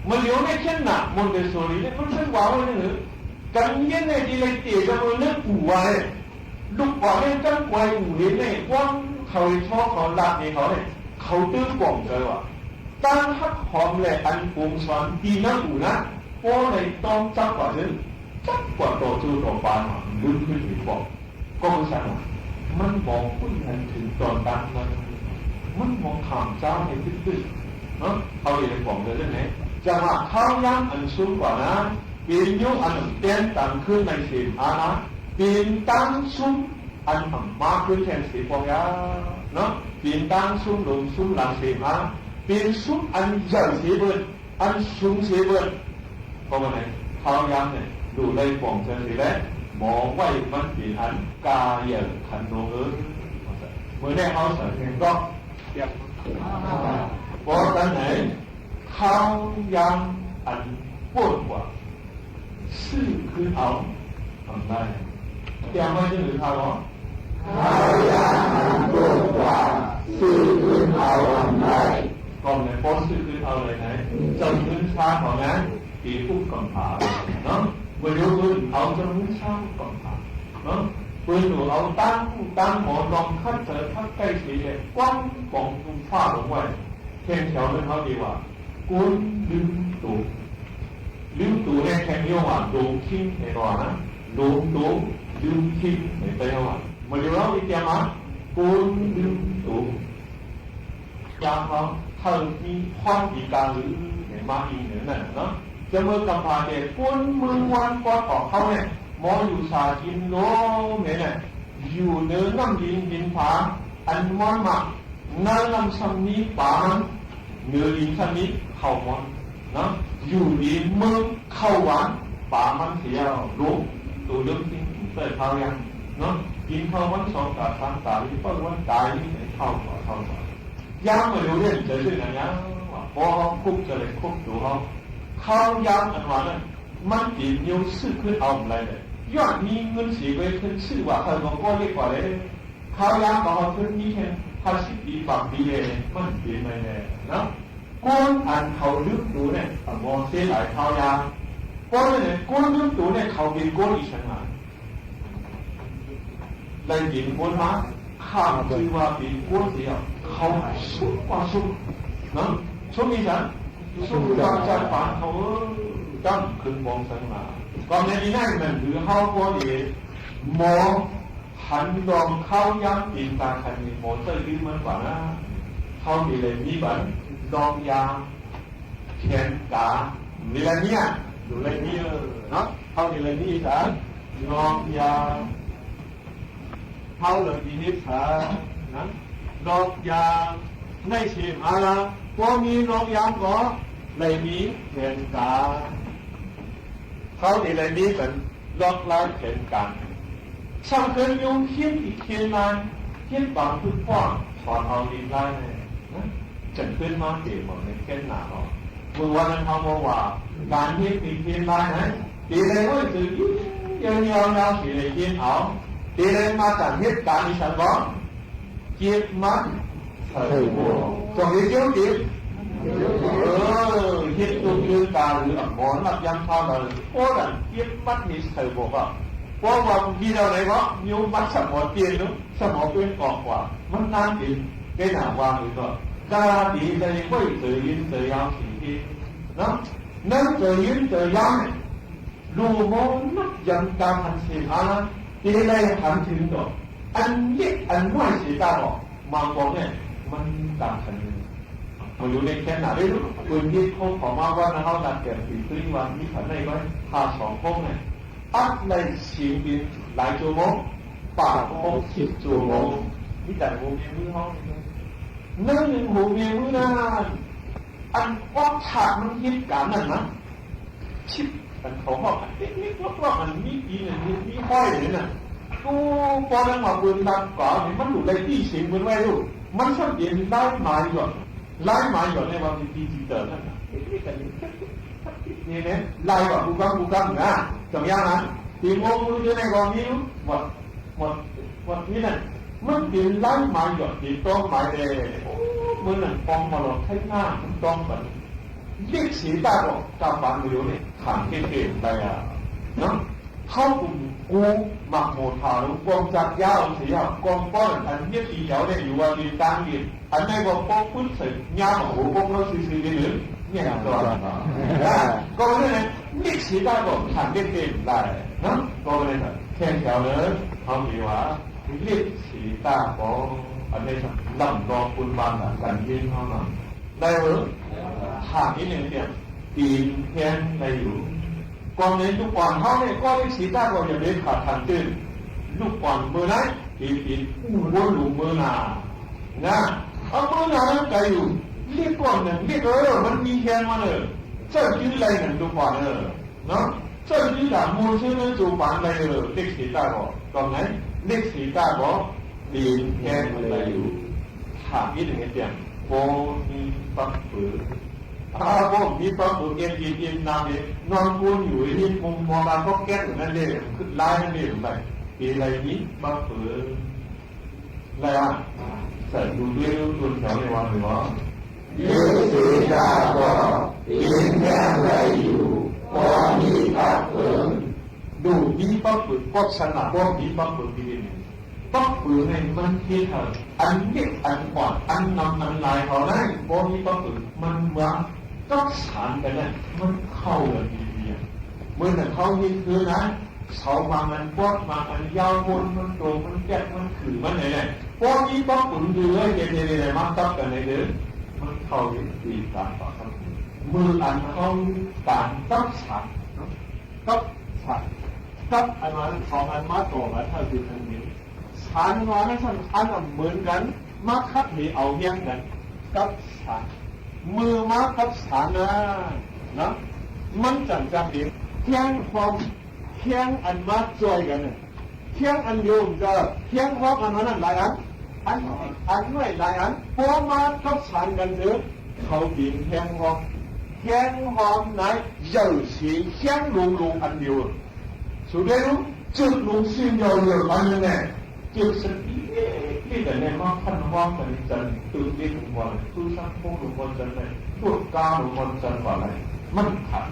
มันเลี้ยวในเช่นหนักมนเดโซรีเนี่ยมันเช่นว่าไว้หนึ่งการคิดเนี่ยตีเลยเตะจนมือเลือกหัวเนี่ยลูกบอลเนี่ยจังไวหูเนี่ยว่างเขาชอบเขาหลักเนี่ยเขาเนี่ยเขาตื้อกล่องเลยว่ะตั้งฮักหอมเลยอันปวงสอนดีนักหูนะโอ้ในต้องจับกว่านึงจับกว่าตัวจูตัวปานลึกขึ้นอีกบอกก็ไม่ใช่มันมองผู้ใหญ่ถึงตอนตั้งมันมองขามเจ้าในตื้อๆเนาะเขาเรียนบอกเลยเรื่องไหนจังหวะเขายังอันสูงกว่านะปีนยุอันเต้นตั้งขึ้นในสีอานะปีนตั้งสูงอันมากขึ้นแทนสีฟองยาเนาะปีนตั้งสูงลงสูงหลังสีอาปีนสูงอันใหญ่สีเบิร์นอันสูงสีเบิร์นเพราะว่าไหนเขายังเนี่ยดูเลยบอกเจอสีแล้วมองไว้มันเป็นอันกาเหยียดขันโนเมื่อได้เขาใส่เองก็เรียกเพราะฉะนั้นเขายังอันปวดกว่าซื่อคือเอาทำได้เตรียมไว้ที่หรือเขาหรอเขายังอันปวดกว่าซื่อคือเอาทำได้ก่อนเนี่ยโพสซื่อคือเอาเลยไหนจำพื้นชาของนั้นปีปุ๊บก่อนผ่าเนาะเมื่อรู้พื้นเอาจำพื้นชาก่อนผ่าเนาะปืนหนูเอาตั้งหมอนรองคัดเจอคัดใกล้สีเลยกว้างกองตุ้งฟ้าลงไว้แข่งแถวนั้นเขาดีว่ากุนลืมตู่เนี่ยแข่งเยอะว่าโดงคิงในตัวนะโดงลืมคิงในตัวว่ามาดูแล้วอีกอย่างนะกุนลืมตู่ยามเขามีความดีการหรือในมาอีกเนี่ยนะจะเมื่อกำพาเด็กกุนมือวันก้อนของเขาเนี่ยมออยู่สากินโลเนี่ยอยู่เนื้อน้ำดินผาอันมันมาเนื้อน้ำซ้ำนี้ป่ามันเนื้อดินซ้ำนี้เข้ามันนะอยู่ดีมือเข้าหวานป่ามันเสียรู้ตัวเรื่องที่เปิดเขายังเนาะกินข้าววัน2 ตา 3 ตาที่เปิดวันตายนี่เข้ายังไม่รู้เรื่องจะชื่ออะไรว่าพอเขาคุกจะเลยคุกตัวเขายังอันว่านั้นมันติดนิ้วซื้อขึ้นเอาอะไรเลยยอดมีเงินสีไปขึ้นซื้อว่าเขาบอกว่าเรียกว่าเลยเขาอยากบอกเขาขึ้นนี้แค่50 ปีฝั่งปีเลยมันเปลี่ยนไปเลยนะก้นอันเขาลึกดูเนี่ยมองเสียหลายเขาอยากก้นเนี่ยก้นลึกดูเนี่ยเขาเป็นก้นอีกชั้นมาได้ยินก้นมาข้าคือว่าเป็นก้นเดียวเขาสุดกว่าสุดนะสุดอีกชั้นสุดกว่าจัดปานเขาตั้งขึ้นมองชั้นมาก่อนในนี้นั่นมันถือเข้าพวกนี้มองหันลองเข้าย้ำอินตาคันมีโมเตอร์ดิ้นมันกว่านะเข้าดีเลยมีบันลองยางแขนกาดีเลยเนี่ยดูเลยนี่เนาะเข้าดีเลยนี่จ้ะลองยางเข้าเลยดีนิดค่ะนะลองยางในชีมอะไรพวกนี้ลองยางก็เลยมีแขนกาเขาในเรื่องนี้เป็นล็อกล้างเข็นกันช่างเกินยุ่งเขียนอีกเขียนนานเขียนบางพื้นกว้างถอนเอาดีได้เลยจะขึ้นมาเกี่ยวกับในเขียนหนาเขาเมื่อวันนั้นเขาบอกว่าการเขียนอีกเขียนได้นะตีเลยว่าจะยาวสีเลยเขียนเอาตีเลยมาจากเหตุการณ์ที่ฉันบอกเขียนมันเถิดจงนี้เกี่ยวกับคิดดูยืนตาหรือหมอนหลับยังเท่านั้นโอ้กันคิดมัดมีเธอบอกว่าเพราะว่าที่เราไหนวะยูมัดสมองเตียนนู้สมองเป็นกอกกว่ามันนานจริงแค่หนาวางหรือก็ดาดีใจไม่เจอยินเจอยาวสิ่งที่นะนั่นเจอยินเจอยาวรูมองนักยังการหันเสียอะไรที่ได้หันถึงตัวอันยิ่งอันน้อยเสียตาบอกมาบอกเนี่ยมันต่างกันมาอยู่ในแค่ไหนได้รู้ปืนที่เขาขอมาว่าเขาหลักแก่ปีขึ้นวันนี้ขันได้ไหมพา2 พวกเนี่ยอัดในชีวิตหลายชั่วโมงป่า60 ชั่วโมงนี่แต่หูมีมือเขานั่งหูมีมือนาน อันว่าฉากมันเหตุการณ์นั่นนะชิบอันเขาบอกเล็กๆว่ามันมีปีนึงมีห้อยเลยนะกูพอแล้วมาเบิ่งดังก่อนมันอยู่ในที่เสียงมันไว้ลูกมันสังเกตได้หมายหยดไล่หมายหยดในวันที่ดิจิตอลนั่นนะนี่เนี่ยไล่ว่ากูกังนะจำยังนะตีโมงมือในกองนี้หมดนี่นั่นมันเป็นไล่หมายหยดที่ต้องหมายเลยเมื่อนั้นฟองมาหลอกให้หน้ามันต้องแบบเรียกสีตาบอกตาบานอยู่นี่ขานเก่งๆไปอ่ะเนาะเข้ากลุ่มกูหมักโมทาลุกองจักยาวเสียกองป้อนอันเนี้ยปีเดียวเนี่ยอยู่ว่ามีตังดิอันนี้ก็ป้องพื้นเสร็จยาวโอ้โหป้องเราซื้อๆนี่เนี่ยตัวก็เลยเรียกสีตาบอกขานเก่งๆได้เนาะก็เลยแค่แถวเลยเขาดีว่าเรียกสีตาบอกอันนี้ลำรอคุณบางกันยืนเข้ามาได้หรือหากนี้เนี่ยปีนแทนได้อยู่กองนี้ลูกบอลเขาเนี่ยก็ได้สีตาก็อย่างนี้ขาดทันตื้นลูกบอลมือไหนปีนวนหลุมมือหนานะเอามือหนาแล้วใจอยู่เรียกก่อนหนึ่งเรียกมันมีแทนมาเลยเจ้ายื้ออะไรหนึ่งลูกบอลเนาะเจ้ายื้อหลังมือชื่อนั้นจูบานอะไรเรียกสีตาก็ตอนไหนเรียกสีตาก็ปีนแทนอะไรอยู่หากนี้ถึงเนี่ยโบมีปักปืนโบมีปักปืนเย็นๆน้ำเนี่ยนอนวนอยู่ที่มุมมองการก็แก้อยู่นั่นเลยคือลายนั่นเลยหรือไม่ปีอะไรนี้ปักปืนอะไรอ่ะใส่ดูด้วยดูแถวในวันหรือว่ายืดสีตาก็ปีนแค่อะไรอยู่พอมีปักปืนดูมีปักปืนก็ชนะก็มีปักปืนดีเนี่ยปักปืนในมันที่เธออันเล็กอันอ่อนอันนำอันลายเขาได้พอมีปักปืนมันเหมือนก็สานกันเลยมันเข้าเลยดีๆเมื่อแต่เขามีคือนะเขามามันปวดมามันยาววนมันโตมันแก่มันขือมันไหนพอมีปักปืนอยู่เลยเย็นๆเลยมันตับกันเลยเด้อมันเข้าดีการต่อกันมืออันเขาการตับฉันตับฉันตับอันนั้นสองอันมาต่อมาเท่าที่ทันนี้ฉันว่าไม่ใช่อันเหมือนกันมาคัดให้เอาเยี่ยงกันกับฉันมือมากับฉันนะมันจังๆเองเที่ยงความเที่ยงอันมาจ่วยกันเนี่ยเที่ยงอันโยมจะเที่ยงความอันนั้นหลายอันไม่หลายอันพอมากับฉันกันเถอะเขาบินเที่ยงความไหนเยอะสิเที่ยงลุงอันเดียวสุดท้ายจุดลุงสิ่งเดียวอันนั้น就是一个人嘛，看花很真，都一种话，都上风路我真嘞，都加路我真话嘞，มันขาด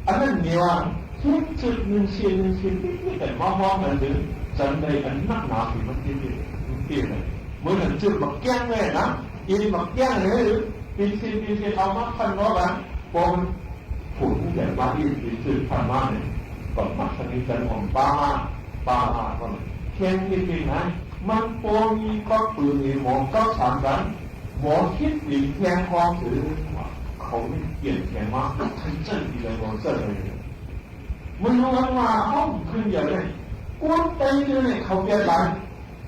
อันนั้นเนี่ยว่าทุกจุดหนึ่งสิ่งที่แต่ว่า花很真，真เลยอันนักหนาที่มันที่เลยเหมือนจุดบักแก้งเลยนะอีนี่บักแก้งเลยปีนเอามาพันว่ากันพอมันผุนใหญ่มาอีจุดพันมาเนี่ยก็มาสนิทกันของป้าก็เช่นที่ไหนมันพอมีปักปืนหมอก็สามกันหมอคิดหลีกแทงความถือเขาไม่เปลี่ยนแทงมาทั้งเจ้าที่เลยหมอเจ้าเลยมันรู้ว่าห้องขึ้นอย่างไรกวนเตยเลยเขาเปลี่ยนไร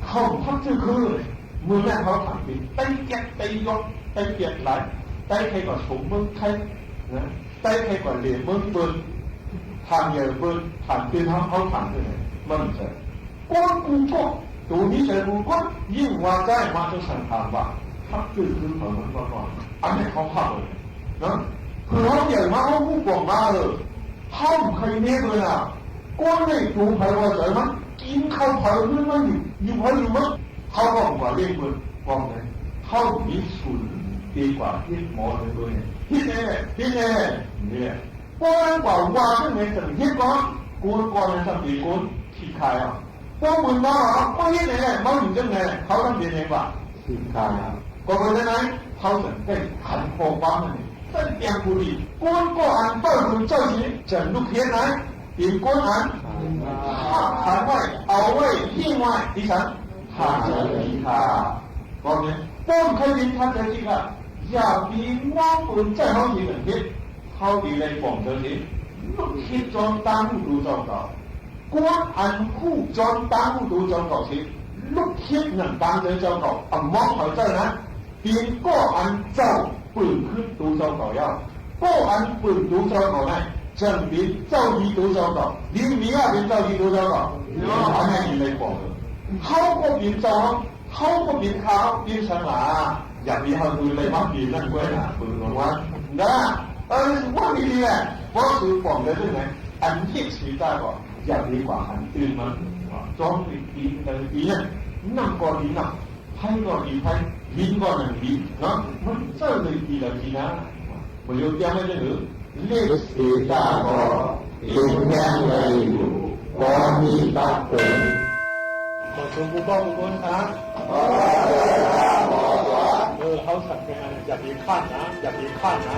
เขาพักชื่อคือมือแรกเขาถามไปเตยแกะเตยยกเตยเปลี่ยนไรเตยใครก่อนสมเมืองใครนะเตยใครก่อนเหลี่ยมเมืองเบิร์นทางใหญ่เบิร์นถามเป็นเขาถามไปไหนมันจะก้อนกูก็ตัวนี้ใส่กูก็ยิ่งว่าใจมาจะสั่งถามว่าถ้าคือเหมือนก่อนอันนี้เขาพักเลยนะคือเขาใหญ่มาเขาผู้บอกมาเลยห้องใครเนี่ยเลยอ่ะก้อนเลยดูใครว่าใจมันกินข้าวเผาหรือมันอยู่เผาหรือมันเขาบอกว่าเรียกมันบอกเลยเขามีสุนดีกว่าที่หมอเลยตัวนี้ที่เนี่ยก้อนบอกว่าที่ไหนจะที่ก้อนในสติก้อนที่ใครอ่ะพวกมึงมาก็ยังไงมาอยู่จังไงเขาทำเองไงวะสิกายก็เป็นยังไงเขาจะได้ขันโคบ้างนี่ตั้งเตียงกุฏิก้นก็อันเปิดคุณเจ้าสิจะลุกเฮียนไหนตีก้นอันขันไว้เอาไว้ทิ้งไว้ดิฉันหาเจอดีค่ะก็เนี่ยป้นเคยดินท่านเคยดิค่ะอย่ามีง้อปืนใจเขาดีเหมือนที่เขาดีเลยผมเจอสิลุกคิดจนตั้งดูเจ้าเก่ากวนอันคู่จนตั้งดูเจ้าเก่าสิลูกคิดหนึ่งตั้งเจ้าเก่าอ่ะมองเขาเจ้านะปีนก็อันเจ้าปื本科读书搞要，不按本读书搞呢，证明造诣读书搞，你明啊边造诣读书搞，我还你来讲，好过边造，好过边考边上啦，อย่ามีเขาดูเลยว่าปีนั่นก็น่ะปืนหลวงว่านะว่ามีดีแหละว่าคือบอกเลยด้วยนะอันที่สีตาก็อย่าดีกว่าอันอื่นมันจ้องปีเนี่ยนั่งก่อนดีนั่งไพ่ก่อนดีไพ่บินก่อนนั่งบินเนาะมันเจ้าเลยปีละปีนะมันยกยังไม่ได้หรือเลขสีตาก็เป็นยังไงอยู่ก็มีตาเป็นขอชมผู้บ้องผู้คนนะเขาสั่งกันอย่ามีขั้นนะอย่ามีขั้นนะ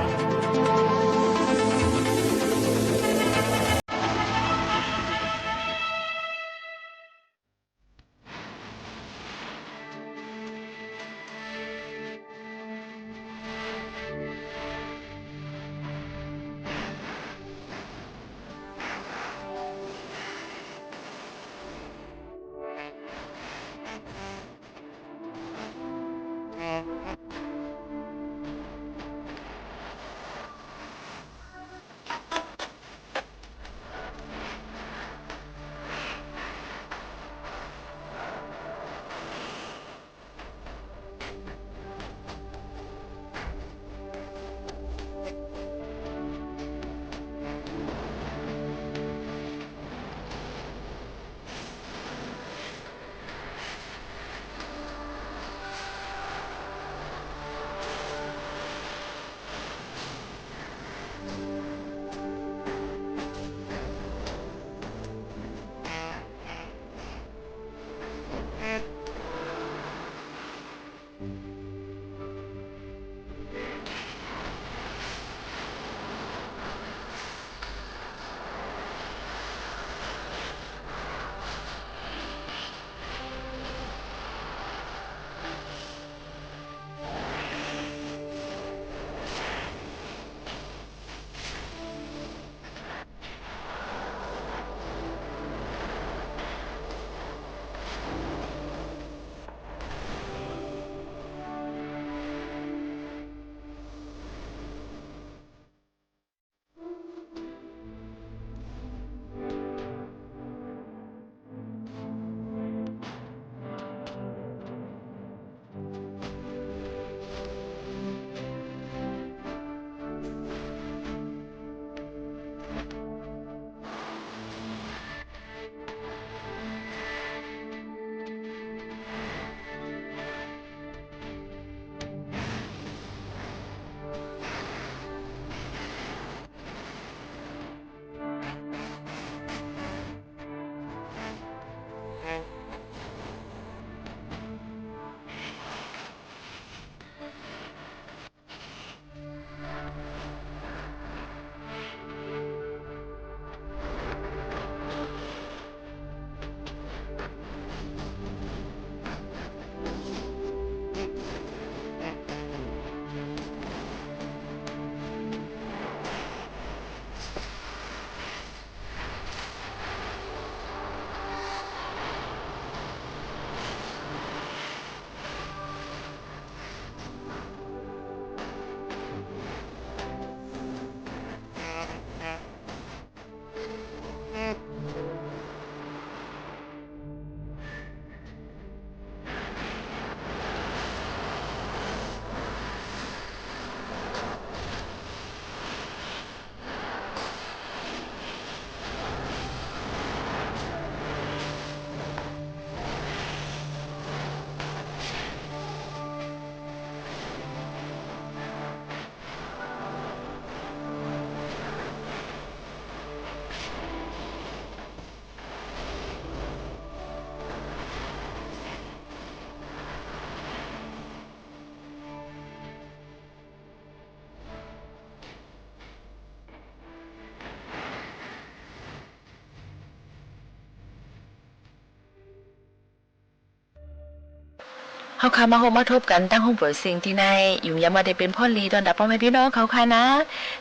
เฮาค่ะมาโฮมมาทบกันตั้งห้องเปิดเสียงที่ในอยู่ยังมาได้เป็นพ่อลีตอนดับพ่อแม่พี่น้องเขาค่ะนะ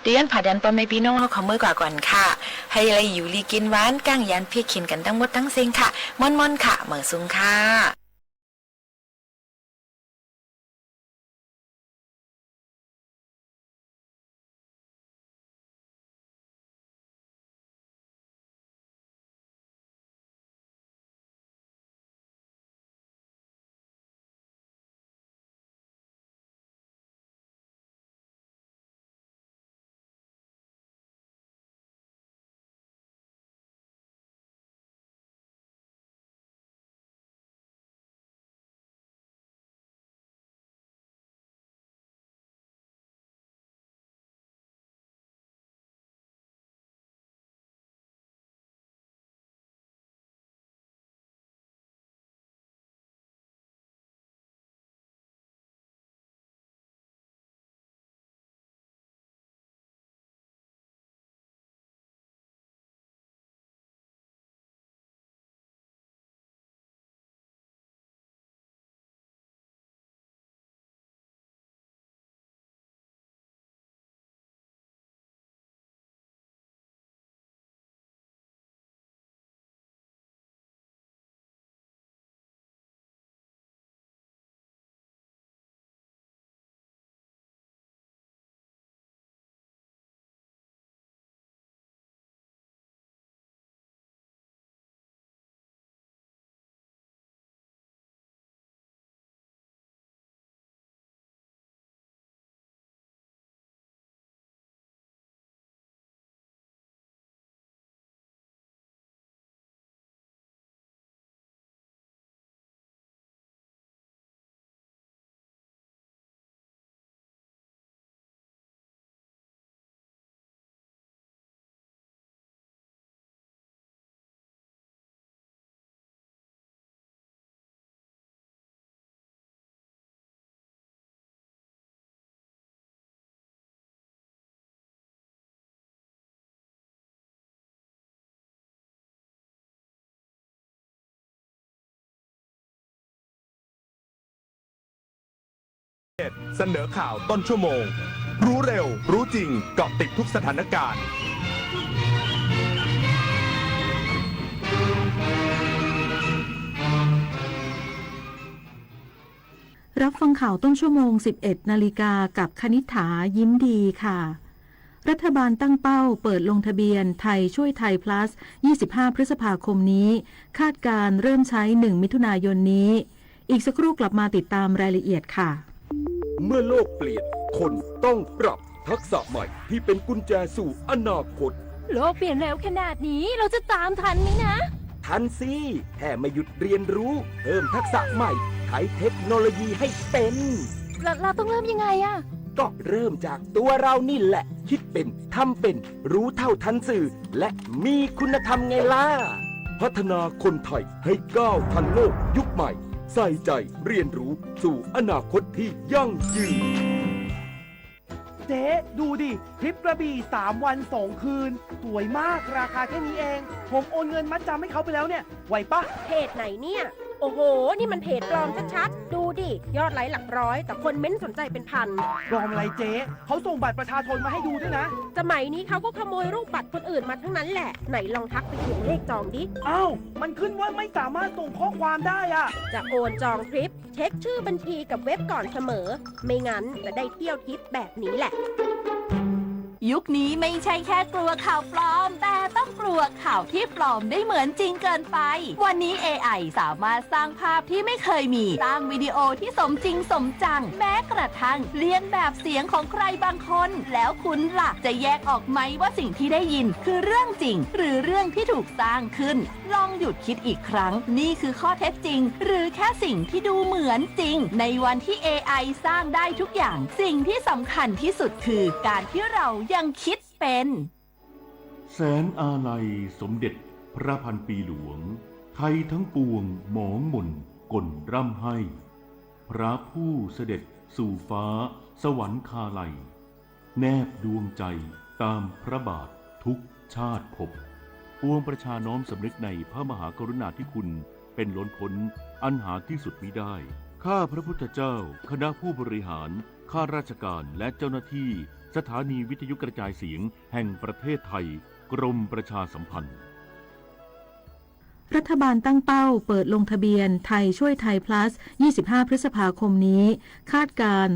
เดี๋ยวยันผ่าดันพ่อแม่พี่น้องเฮาขอมือกว่าก่อนค่ะให้อะไรอยู่ลีกินหวานก้างยันเพียกเขียนกันทั้งหมดทั้งเสียงค่ะม่อนๆค่ะเหมือนซุงค่ะ เสนอข่าวต้นชั่วโมง รู้เร็ว รู้จริง เกาะติดทุกสถานการณ์ รับฟังข่าวต้นชั่วโมง 11 นาฬิกากับคณิษฐายิ้มดีค่ะ รัฐบาลตั้งเป้าเปิดลงทะเบียนไทยช่วยไทย plus 25 พฤษภาคมนี้ คาดการเริ่มใช้ 1 มิถุนายนนี้ อีกสักครู่กลับมาติดตามรายละเอียดค่ะ เมื่อโลกเปลี่ยนคนต้องปรับทักษะใหม่ที่เป็นกุญแจสู่อนาคต โลกเปลี่ยนเร็วขนาดนี้เราจะตามทันไหมนะ ทันสิแค่ไม่หยุดเรียนรู้เพิ่มทักษะใหม่ใช้เทคโนโลยีให้เป็น เราต้องเริ่มยังไงอะ ก็เริ่มจากตัวเรานี่แหละ คิดเป็นทำเป็นรู้เท่าทันสื่อ และมีคุณธรรมไงล่ะ พัฒนาคนไทยให้ก้าวทันโลกยุคใหม่ ใส่ใจเรียนรู้สู่อนาคตที่ยั่งยืน เจ๊ดูดิทริปกระบี่3 วัน 2 คืน สวยมากราคาแค่นี้เอง ผมโอนเงินมัดจำให้เขาไปแล้วเนี่ยไหวปะ เพจไหนเนี่ย โอ้โห นี่มันเพจปลอมชัดๆ ดูดิ ยอดไลค์หลักร้อย แต่คนเม้นสนใจเป็นพัน ปลอมอะไรเจ๊เขาส่งบัตรประชาชนมาให้ดูด้วยนะ สมัยนี้เขาก็ขโมยรูปบัตรคนอื่นมาทั้งนั้นแหละ ไหนลองทักไปถึงเลขจองดิ อ้าว มันขึ้นว่าไม่สามารถส่งข้อความได้อะ จะโอนจองทริป เช็คชื่อบัญชีกับเว็บก่อนเสมอ ไม่งั้นจะได้เที่ยวทริปแบบนี้แหละ ยุคนี้ไม่ใช่แค่กลัวข่าวปลอม แต่ต้องกลัวข่าวที่ปลอมได้เหมือนจริงเกินไป วันนี้ AI สามารถสร้างภาพที่ไม่เคยมีสร้างวิดีโอที่สมจริงสมจัง แม้กระทั่งเลียนแบบเสียงของใครบางคน แล้วคุณล่ะจะแยกออกไหมว่าสิ่งที่ได้ยินคือเรื่องจริง หรือเรื่องที่ถูกสร้างขึ้น ลองหยุดคิดอีกครั้งนี่คือข้อเท็จจริง หรือแค่สิ่งที่ดูเหมือนจริง ในวันที่ AI สร้างได้ทุกอย่างสิ่งที่สำคัญที่สุดคือการที่เรายังคิดเป็น แสนอาลัยสมเด็จพระพันปีหลวงไทยทั้งปวงหมองหม่นก่นร่ำให้ พระผู้เสด็จสู่ฟ้าสวรรคาลัยแนบดวงใจตามพระบาททุกชาติภพปวงประชาน้อมสำนึกในพระมหากรุณาธิคุณเป็นล้นพ้นอันหาที่สุดมิได้ข้าพระพุทธเจ้าคณะผู้บริหารข้าราชการและเจ้าหน้าที่สถานีวิทยุกระจายเสียงแห่งประเทศไทยกรมประชาสัมพันธ์ รัฐบาลตั้งเป้าเปิดลงทะเบียนไทยช่วยไทย plus 25 พฤษภาคมนี้ คาดการ